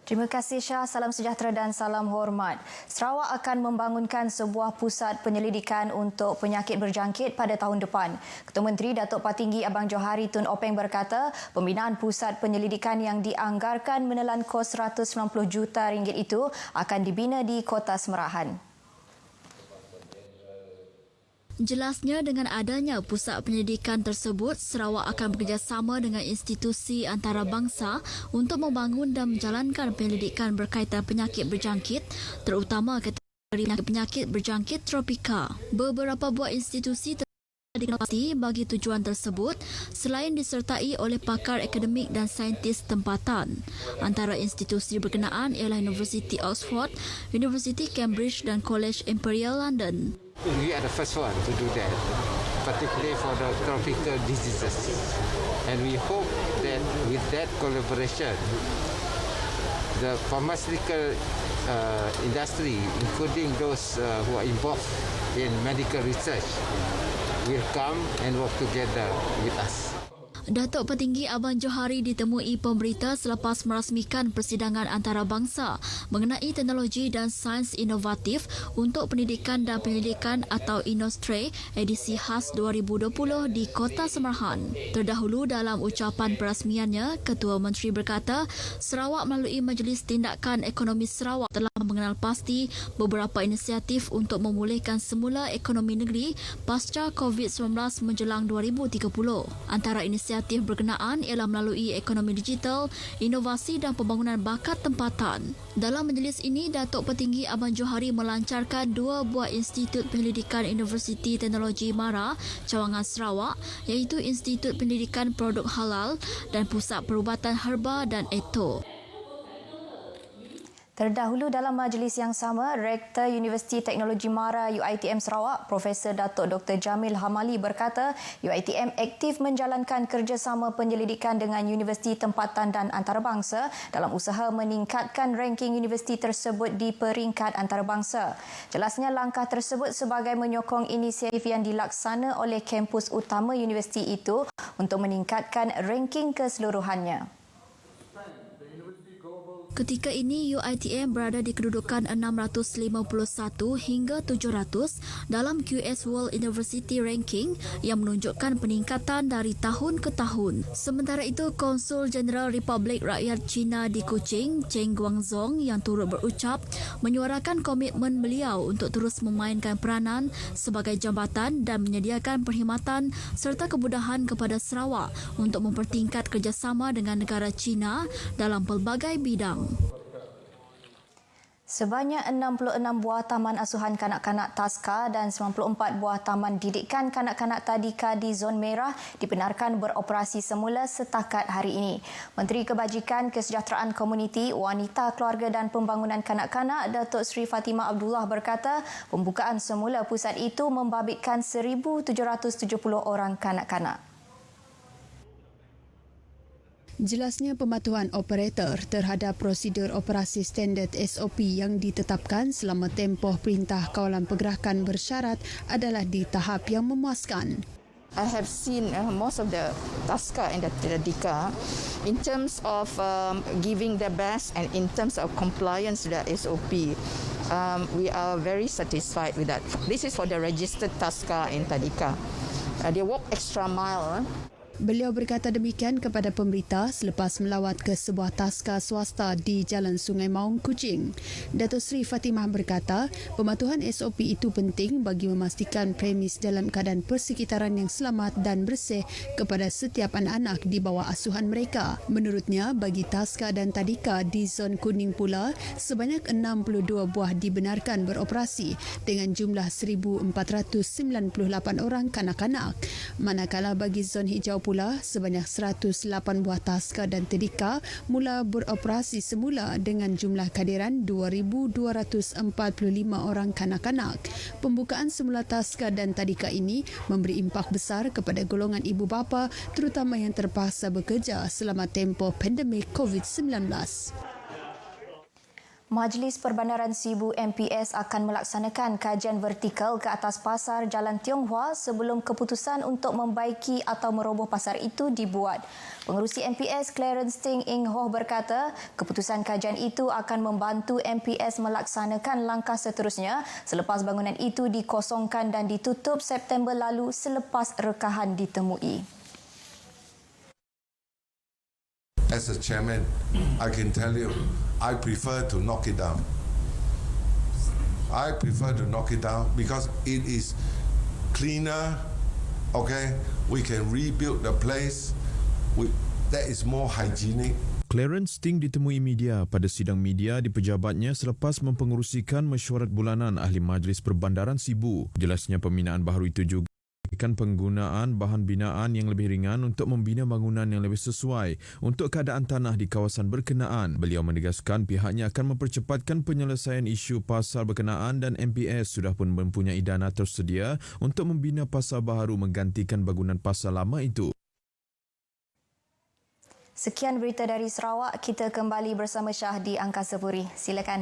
Terima kasih Syah, salam sejahtera dan salam hormat. Sarawak akan membangunkan sebuah pusat penyelidikan untuk penyakit berjangkit pada tahun depan. Ketua Menteri Datuk Patinggi Abang Johari Tun Openg berkata, pembinaan pusat penyelidikan yang dianggarkan menelan kos RM190 juta itu akan dibina di Kota Semerahan. Jelasnya dengan adanya pusat penyelidikan tersebut, Sarawak akan bekerjasama dengan institusi antarabangsa untuk membangun dan menjalankan penyelidikan berkaitan penyakit berjangkit, terutama kategori penyakit berjangkit tropika. Beberapa buah institusi dikenali bagi tujuan tersebut selain disertai oleh pakar akademik dan saintis tempatan. Antara institusi berkenaan ialah University Oxford, University Cambridge dan College Imperial London. We are the first one to do that, particularly for the tropical diseases. And we hope that with that collaboration, the pharmaceutical industry, including those who are involved in medical research, will come and work together with us. Datuk Petinggi Abang Johari ditemui pemberita selepas merasmikan persidangan antarabangsa mengenai teknologi dan sains inovatif untuk pendidikan dan penyelidikan atau Innostre edisi khas 2020 di Kota Semerahan. Terdahulu dalam ucapan perasmiannya, Ketua Menteri berkata, Sarawak melalui Majlis Tindakan Ekonomi Sarawak telah mengenal pasti beberapa inisiatif untuk memulihkan semula ekonomi negeri pasca COVID-19 menjelang 2030. Antara inisiatif berkenaan ialah melalui ekonomi digital, inovasi dan pembangunan bakat tempatan. Dalam majlis ini, Datuk Petinggi Abang Johari melancarkan 2 buah institut penyelidikan Universiti Teknologi MARA, Cawangan Sarawak, iaitu Institut Pendidikan Produk Halal dan Pusat Perubatan Herba dan Eto. Terdahulu dalam majlis yang sama, Rektor Universiti Teknologi MARA UiTM Sarawak, Profesor Datuk Dr. Jamil Hamali berkata, UiTM aktif menjalankan kerjasama penyelidikan dengan universiti tempatan dan antarabangsa dalam usaha meningkatkan ranking universiti tersebut di peringkat antarabangsa. Jelasnya langkah tersebut sebagai menyokong inisiatif yang dilaksana oleh kampus utama universiti itu untuk meningkatkan ranking keseluruhannya. Ketika ini, UiTM berada di kedudukan 651 hingga 700 dalam QS World University Ranking yang menunjukkan peningkatan dari tahun ke tahun. Sementara itu, Konsul Jeneral Republik Rakyat China di Kuching, Cheng Guangzong yang turut berucap menyuarakan komitmen beliau untuk terus memainkan peranan sebagai jambatan dan menyediakan perkhidmatan serta kemudahan kepada Sarawak untuk mempertingkat kerjasama dengan negara China dalam pelbagai bidang. Sebanyak 66 buah taman asuhan kanak-kanak Taska dan 94 buah taman didikan kanak-kanak Tadika di Zon Merah dibenarkan beroperasi semula setakat hari ini. Menteri Kebajikan Kesejahteraan Komuniti, Wanita, Keluarga dan Pembangunan Kanak-kanak Datuk Seri Fatimah Abdullah berkata, pembukaan semula pusat itu membabitkan 1,770 orang kanak-kanak. Jelasnya pematuhan operator terhadap prosedur operasi standard SOP yang ditetapkan selama tempoh Perintah Kawalan Pergerakan bersyarat adalah di tahap yang memuaskan. I have seen most of the Taska and the Tadika in terms of giving their best and in terms of compliance with the SOP. We are very satisfied with that. This is for the registered Taska and Tadika. They walk extra mile. Beliau berkata demikian kepada pemberita selepas melawat ke sebuah taska swasta di Jalan Sungai Maung, Kuching. Datuk Seri Fatimah berkata, pematuhan SOP itu penting bagi memastikan premis dalam keadaan persekitaran yang selamat dan bersih kepada setiap anak-anak di bawah asuhan mereka. Menurutnya, bagi Taska dan Tadika di Zon Kuning pula, sebanyak 62 buah dibenarkan beroperasi dengan jumlah 1,498 orang kanak-kanak. Manakala bagi Zon Hijau pula, sebanyak 108 buah Taska dan Tadika mula beroperasi semula dengan jumlah kehadiran 2,245 orang kanak-kanak. Pembukaan semula Taska dan Tadika ini memberi impak besar kepada golongan ibu bapa terutama yang terpaksa bekerja selama tempoh pandemik COVID-19. Majlis Perbandaran Sibu MPS akan melaksanakan kajian vertikal ke atas pasar Jalan Tiong Hua sebelum keputusan untuk membaiki atau meroboh pasar itu dibuat. Pengerusi MPS Clarence Ting Ing Hoh berkata, keputusan kajian itu akan membantu MPS melaksanakan langkah seterusnya selepas bangunan itu dikosongkan dan ditutup September lalu selepas rekahan ditemui. As a chairman, I can tell you, I prefer to knock it down. I prefer to knock it down because it is cleaner, okay? We can rebuild the place. That is more hygienic. Clarence Ting ditemui media pada sidang media di pejabatnya selepas mempengerusikan mesyuarat bulanan Ahli Majlis Perbandaran Sibu. Jelasnya pembinaan baharu itu juga penggunaan bahan binaan yang lebih ringan untuk membina bangunan yang lebih sesuai untuk keadaan tanah di kawasan berkenaan. Beliau menegaskan pihaknya akan mempercepatkan penyelesaian isu pasar berkenaan dan MPS sudah pun mempunyai dana tersedia untuk membina pasar baharu menggantikan bangunan pasar lama itu. Sekian berita dari Sarawak. Kita kembali bersama Syah di Angkasa Puri. Silakan.